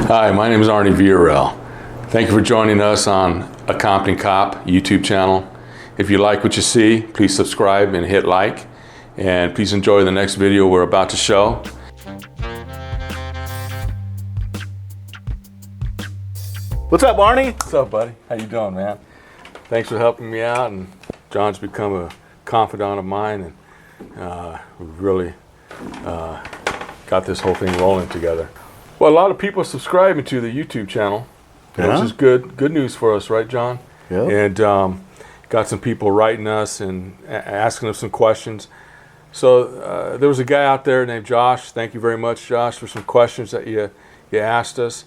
Hi, my name is Arnie Villarreal. Thank you for joining us on A Compton Cop YouTube channel. If you like what you see, please subscribe and hit like. And please enjoy the next video we're about to show. What's up, Arnie? What's up, buddy? How you doing, man? Thanks for helping me out. And John's become a confidant of mine, and we've really got this whole thing rolling together. Well, a lot of people subscribing to the YouTube channel, which is good news for us, right, John? Yeah. And got some people writing us and asking us some questions. So there was a guy out there named Josh. Thank you very much, Josh, for some questions that you asked us.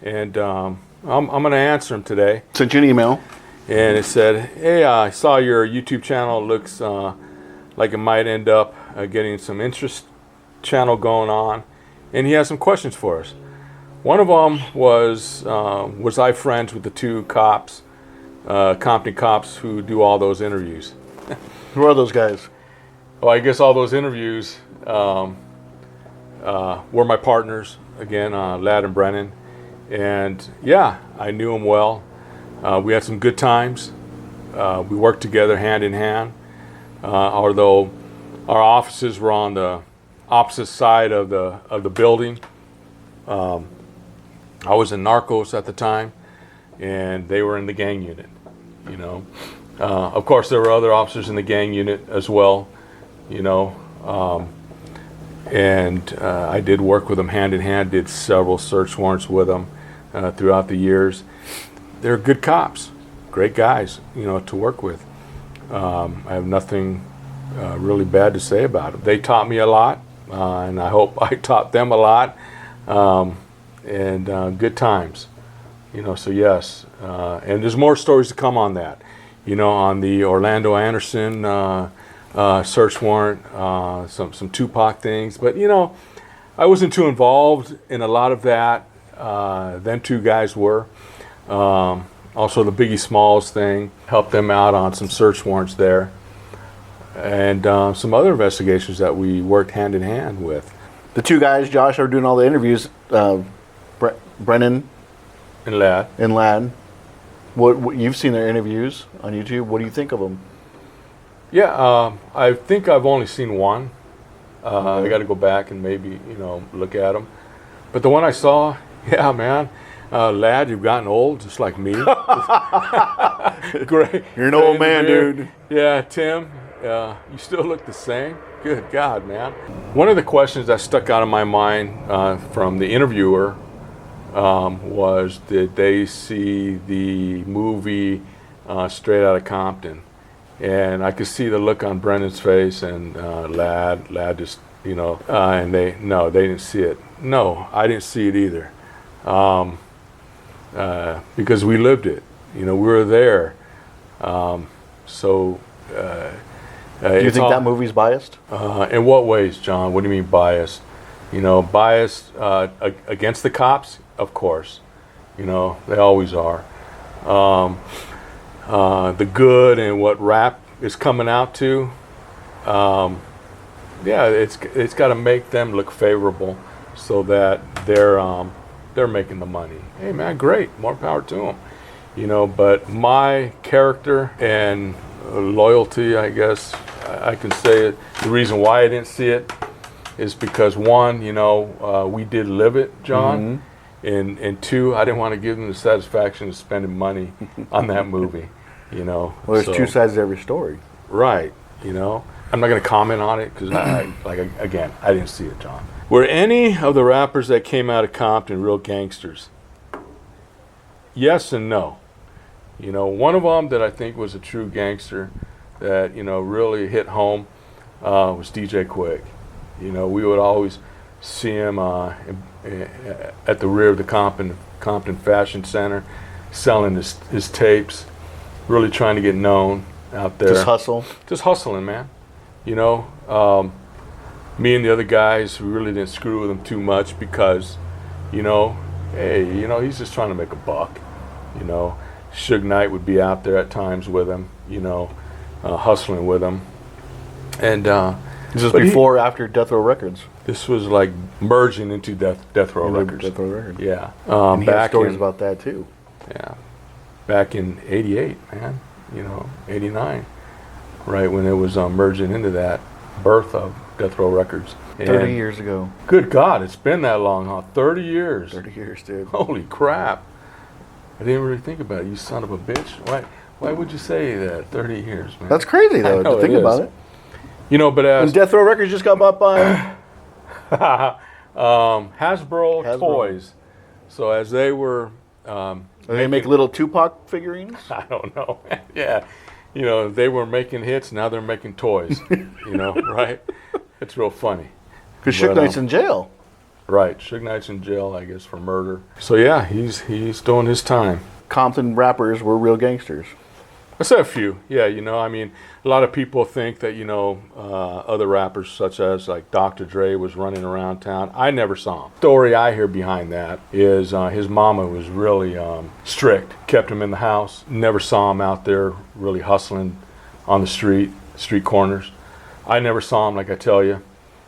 And I'm going to answer them today. Sent you an email. And it said, hey, I saw your YouTube channel. It looks like it might end up getting some interest channel going on. And he has some questions for us. One of them was I friends with the two cops, Compton cops who do all those interviews? Who are those guys? Well, I guess all those interviews were my partners, again, Ladd and Brennan. And yeah, I knew them well. We had some good times. We worked together hand in hand, although our offices were on the opposite side of the building. I was in Narcos at the time, and they were in the gang unit. You know, of course there were other officers in the gang unit as well. You know, and I did work with them hand in hand. Did several search warrants with them throughout the years. They're good cops, great guys. You know, to work with. I have nothing really bad to say about them. They taught me a lot. And I hope I taught them a lot, and good times, you know. So yes, and there's more stories to come on that, you know, on the Orlando Anderson search warrant, some Tupac things. But you know, I wasn't too involved in a lot of that. Them two guys were. Also, the Biggie Smalls thing helped them out on some search warrants there. And some other investigations that we worked hand in hand with. The two guys, Josh, are doing all the interviews. Brennan And Ladd. What you've seen their interviews on YouTube? What do you think of them? Yeah, I think I've only seen one. I got to go back and maybe look at them. But the one I saw, yeah, man. Ladd, you've gotten old, just like me. Great. You're an old man, dude. Yeah, Tim. You still look the same. Good God, man. One of the questions that stuck out of my mind from the interviewer was, did they see the movie Straight Outta Compton? And I could see the look on Brennan's face, and Ladd just, and they didn't see it. No, I didn't see it either. Because we lived it. We were there. Do you think that movie's biased? In what ways, John? What do you mean biased? Biased against the cops? Of course. They always are. The good and what rap is coming out to, yeah, it's got to make them look favorable so that they're making the money. Hey, man, great. More power to them. But my character and loyalty, I guess I can say it. The reason why I didn't see it is because one, we did live it, John, and two, I didn't want to give them the satisfaction of spending money on that movie. Well, there's two sides to every story, right? I'm not going to comment on it because again, I didn't see it, John. Were any of the rappers that came out of Compton real gangsters? Yes and no. One of them that I think was a true gangster that, really hit home was DJ Quick. We would always see him at the rear of the Compton Fashion Center selling his tapes, really trying to get known out there. Just hustle? Just hustling, man. Me and the other guys, we really didn't screw with him too much because, hey, he's just trying to make a buck, Suge Knight would be out there at times with him, hustling with him. And This is before or after Death Row Records. This was like merging into Death Row Records. Death Row Records. Yeah. And he had stories about that too. Yeah. Back in '88, man. 89. Right when it was merging into that birth of Death Row Records. 30 years ago. Good God, it's been that long, huh? 30 years. 30 years, dude. Holy crap. I didn't really think about it. You son of a bitch. Why would you say that? 30 years, man. That's crazy, though, to think about it. But as... And Death Row Records just got bought by... Hasbro Toys. So as they were... they make little Tupac figurines? I don't know. Yeah. They were making hits, now they're making toys. Right? It's real funny. Because Suge Knight's in jail. Right. Suge Knight's in jail, I guess, for murder. So, yeah, he's doing his time. Compton rappers were real gangsters. I said a few. Yeah, a lot of people think that, other rappers such as like Dr. Dre was running around town. I never saw him. Story I hear behind that is his mama was really strict, kept him in the house. Never saw him out there really hustling on the street corners. I never saw him, like I tell you.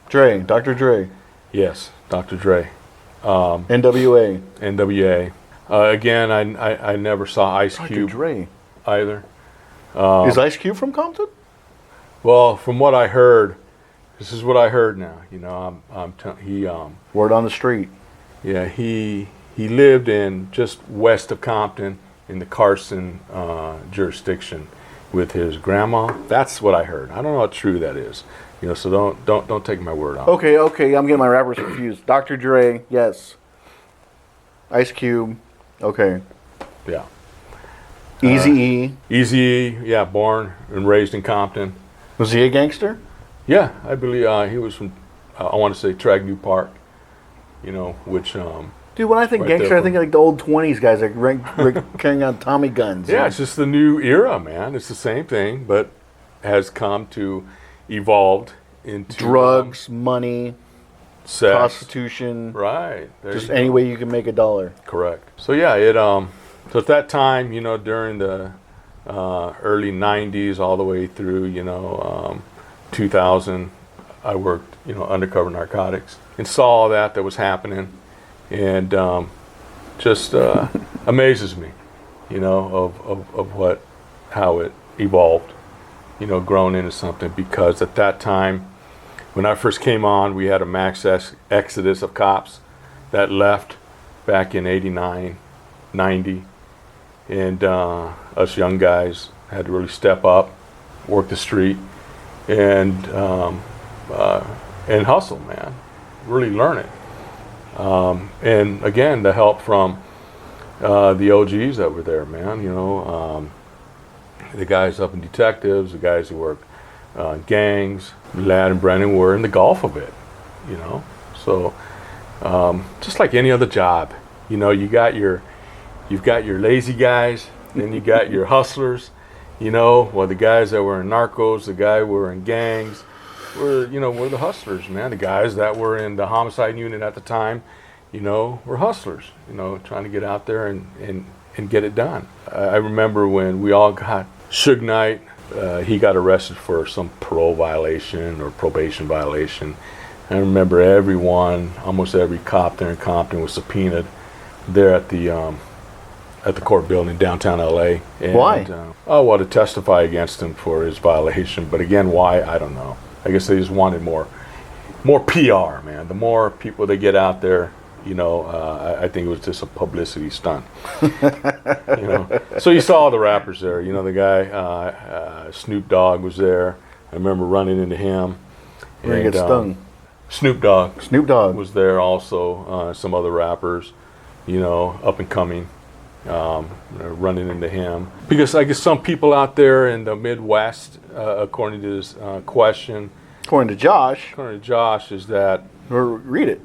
Dr. Dre. Yes, Dr. Dre. NWA. NWA. Again, I never saw Ice Cube Dre. either. Is Ice Cube from Compton? Well, from what I heard, this is what I heard now. Word on the street. Yeah, he lived in just west of Compton in the Carson jurisdiction with his grandma. That's what I heard. I don't know how true that is. So don't take my word on it. Okay. I'm getting my rappers confused. Dr. Dre, yes. Ice Cube, okay. Yeah. Eazy-E. Eazy-E, yeah, born and raised in Compton. Was he a gangster? Yeah, I believe he was from, I want to say Tragnew Park, which... Dude, when I think gangster, I think like the old 20s guys carrying on Tommy guns. Yeah, it's just the new era, man. It's the same thing, but has come to evolved into... Drugs, money, sex. Prostitution. Right. Just any way you can make $1. Correct. So yeah, so at that time, during the early 90s all the way through, 2000, I worked, undercover narcotics and saw all that was happening. And just amazes me, of how it evolved, grown into something. Because at that time, when I first came on, we had a mass exodus of cops that left back in 89, 90. And us young guys had to really step up, work the street, and hustle, man. Really learn it. And again, the help from the OGs that were there, man. The guys up in detectives, the guys who worked gangs. Leland and Brennan were in the Gulf of it, So just like any other job, you've got your lazy guys, then you got your hustlers. The guys that were in Narcos, the guy who were in gangs. We're the hustlers, man. The guys that were in the homicide unit at the time, were hustlers, trying to get out there and get it done. I remember when we all got Suge Knight, he got arrested for some parole violation or probation violation. I remember almost every cop there in Compton was subpoenaed there at the court building downtown LA. And, why? To testify against him for his violation. But again, why? I don't know. I guess they just wanted more PR, man. The more people they get out there, I think it was just a publicity stunt. So you saw all the rappers there. The guy Snoop Dogg was there. I remember running into him. Where he get stung? Snoop Dogg. Snoop Dogg was there also. Some other rappers, up and coming. Running into him because I guess some people out there in the Midwest, according to this question, according to Josh, is that read it.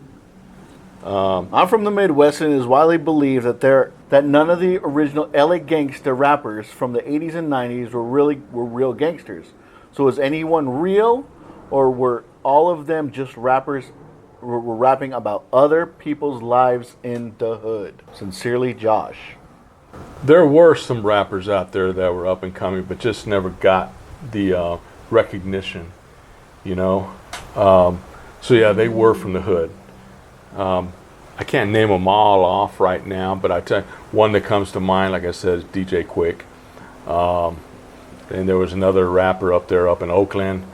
I'm from the Midwest, and it is widely believed that none of the original LA gangster rappers from the 80s and 90s were real gangsters. So was anyone real, or were all of them just rappers? Were rapping about other people's lives in the hood. Sincerely, Josh. There were some rappers out there that were up and coming, but just never got the recognition, you know. So yeah, they were from the hood. I can't name them all off right now, but I tell you, one that comes to mind, like I said, is DJ Quick. And there was another rapper up in Oakland,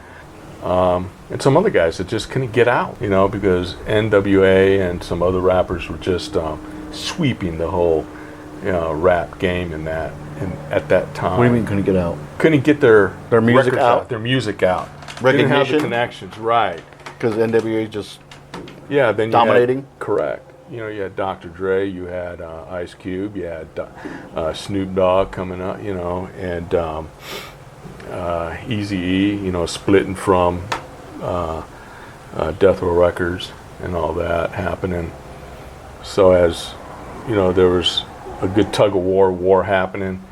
and some other guys that just couldn't get out, you know, because NWA and some other rappers were just sweeping the whole, you know, rap game in that. And at that time, What do you mean couldn't get out? couldn't get their music records out? their music out. Recognition? Didn't have the connections, right? Because NWA just Yeah, then you dominating? had, correct. You know, you had Dr. Dre, you had Ice Cube, you had Snoop Dogg coming up, you know, and Eazy-E, you know, splitting from Death Row Records and all that happening. So as, you know, there was a good tug of war happening.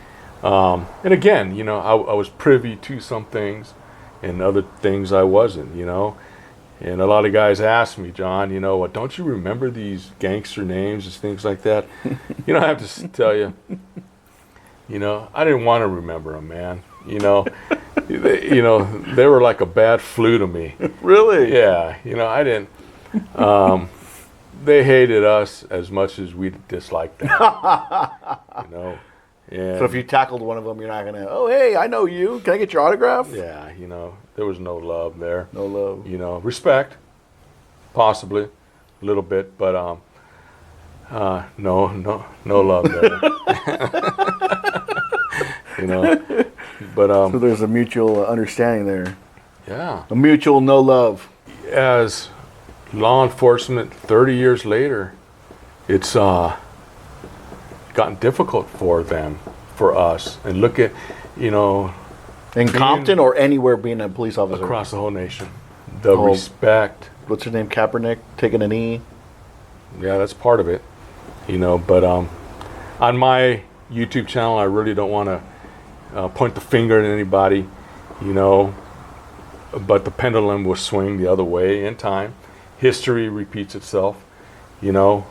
And again, you know, I was privy to some things and other things I wasn't, you know. And a lot of guys ask me, John, you know, what, don't you remember these gangster names and things like that? You know, I have to tell you, you know, I didn't want to remember them, man. You know, they were like a bad flu to me. Really? Yeah, you know, I didn't. They hated us as much as we disliked them. You know. And So if you tackled one of them, you're not gonna. Oh, hey, I know you. Can I get your autograph? yeah, you know, there was no love there. No love. You know, respect, possibly, a little bit, but no love there. You know, but So there's a mutual understanding there. yeah, A mutual no love. as law enforcement 30 years later, it's gotten difficult for us, and look at, you know, In Compton or anywhere being a police officer. across the whole nation, the Oh. respect. What's her name? Kaepernick taking a knee. Yeah, that's part of it, you know. But on my YouTube channel, I really don't want to point the finger at anybody, you know. But the pendulum will swing the other way in time. History repeats itself, you know.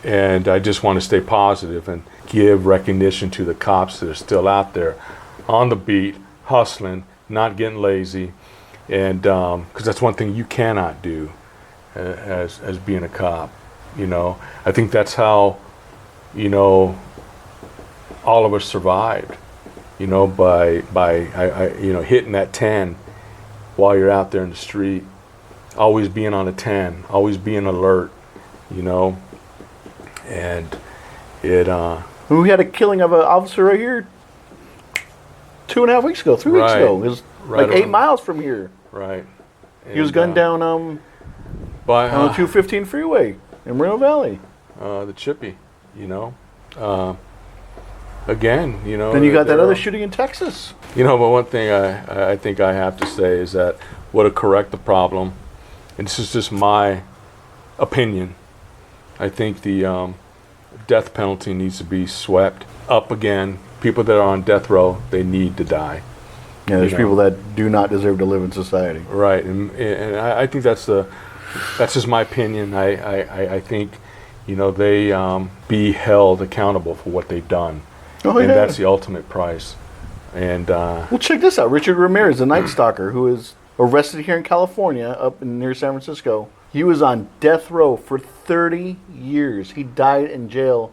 And I just want to stay positive and give recognition to the cops that are still out there on the beat, hustling, not getting lazy. And because that's one thing you cannot do as being a cop, you know. I think that's how, you know, all of us survived, you know, by you know, hitting that 10 while you're out there in the street, always being on a 10, always being alert, you know. And it We had a killing of an officer right here 2.5 weeks ago, 3 weeks Right. ago. It was Right like 8 on. miles from here. right. He was gunned down on by the 215 freeway in Moreno Valley. the Chippy, you know. Again, you know. Then you got that there other are- shooting in Texas. You know, but one thing I think I have to say is that what to correct the problem, and this is just my opinion, I think the death penalty needs to be swept up again. People that are on death row, they need to die. Yeah, there's You know. people that do not deserve to live in society. Right, and I think that's just my opinion. I think, you know, they be held accountable for what they've done, Oh, and yeah. that's the ultimate price. And Well, check this out. Richard Ramirez, the Night Stalker, who is arrested here in California, up in near San Francisco. He was on death row for 30 years. He died in jail,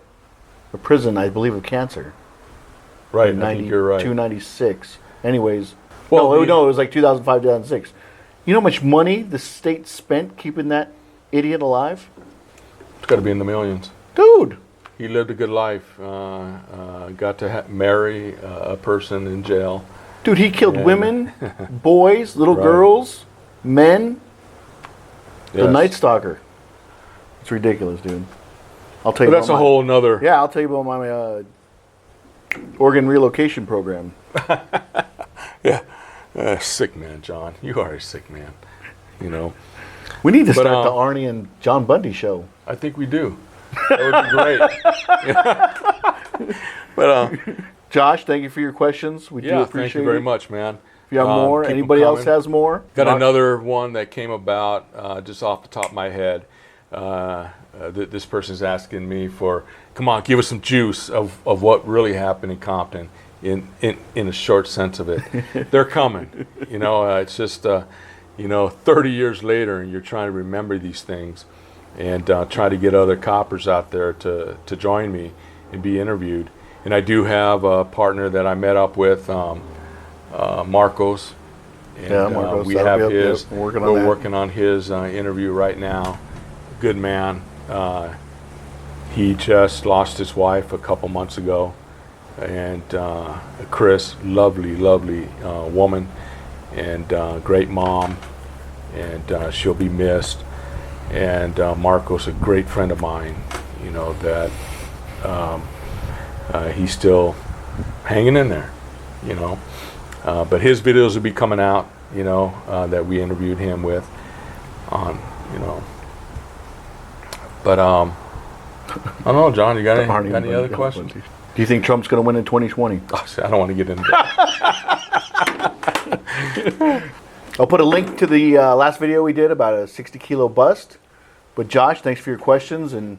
or prison, I believe, of cancer. right, In I think you're right. 96. Anyways, Well, no, it was like 2005, 2006. You know how much money the state spent keeping that idiot alive? It's got to be in the millions. Dude, He lived a good life. Got to marry a person in jail. he killed Yeah. women, boys, little Right. girls, men. The Yes. Night Stalker. It's ridiculous, dude. I'll tell But you that's a about whole nother. Yeah, I'll tell you about my organ relocation program. Sick man, John. You are a sick man. You know. We need to But, start the Arnie and John Bundy show. I think we do. That would be great. But Josh, thank you for your questions. We do yeah, appreciate thank you very it. much, man. If you have more, keep 'em anybody else coming. has more? Got another one that came about just off the top of my head. This person's asking me for, come on, give us some juice of what really happened in Compton in a short sense of it. They're coming. It's just 30 years later, and you're trying to remember these things, and try to get other coppers out there to join me and be interviewed. And I do have a partner that I met up with, Marcos. And, Marcos. we have his. We're working on his interview right now. Good man. He just lost his wife a couple months ago, and Chris, lovely woman, and great mom, and she'll be missed. And Marcos, a great friend of mine, that he's still hanging in there, but his videos will be coming out, that we interviewed him with on, but I don't know, John, you got any other questions? Do you think Trump's going to win in 2020? Oh, I don't want to get into that. I'll put a link to the last video we did about a 60-kilo bust. But Josh, thanks for your questions. And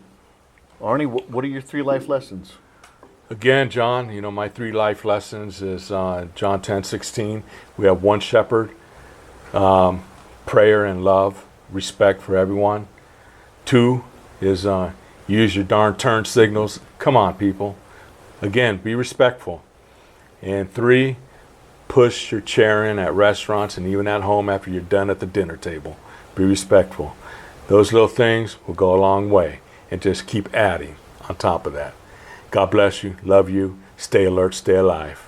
Arnie, what are your 3 life lessons? Again, John, my 3 life lessons is John 10:16. We have one shepherd, prayer and love, respect for everyone. 2 is use your darn turn signals. Come on, people. Again, be respectful. And 3, push your chair in at restaurants and even at home after you're done at the dinner table. Be respectful. Those little things will go a long way, and just keep adding on top of that. God bless you. Love you. Stay alert. Stay alive.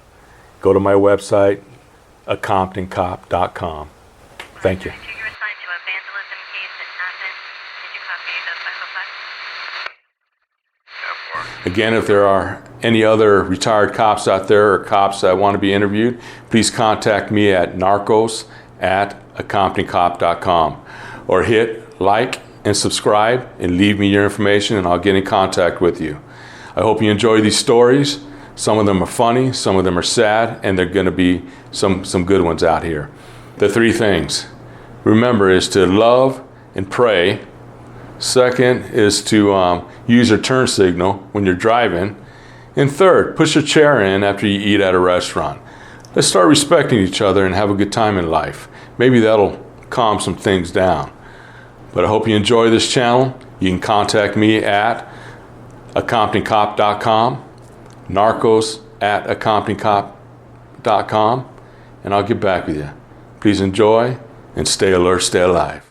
Go to my website, comptoncop.com. Thank you. Again, if there are any other retired cops out there or cops that want to be interviewed, please contact me at narcos@comptoncop.com, or hit like and subscribe and leave me your information, and I'll get in contact with you. I hope you enjoy these stories. Some of them are funny, some of them are sad, and there are going to be some good ones out here. The 3 things, remember, is to love and pray. Second is to use your turn signal when you're driving. And 3rd, push a chair in after you eat at a restaurant. Let's start respecting each other and have a good time in life. Maybe that'll calm some things down. But I hope you enjoy this channel. You can contact me at comptoncop.com, narcos@comptoncop.com, and I'll get back with you. Please enjoy and stay alert, stay alive.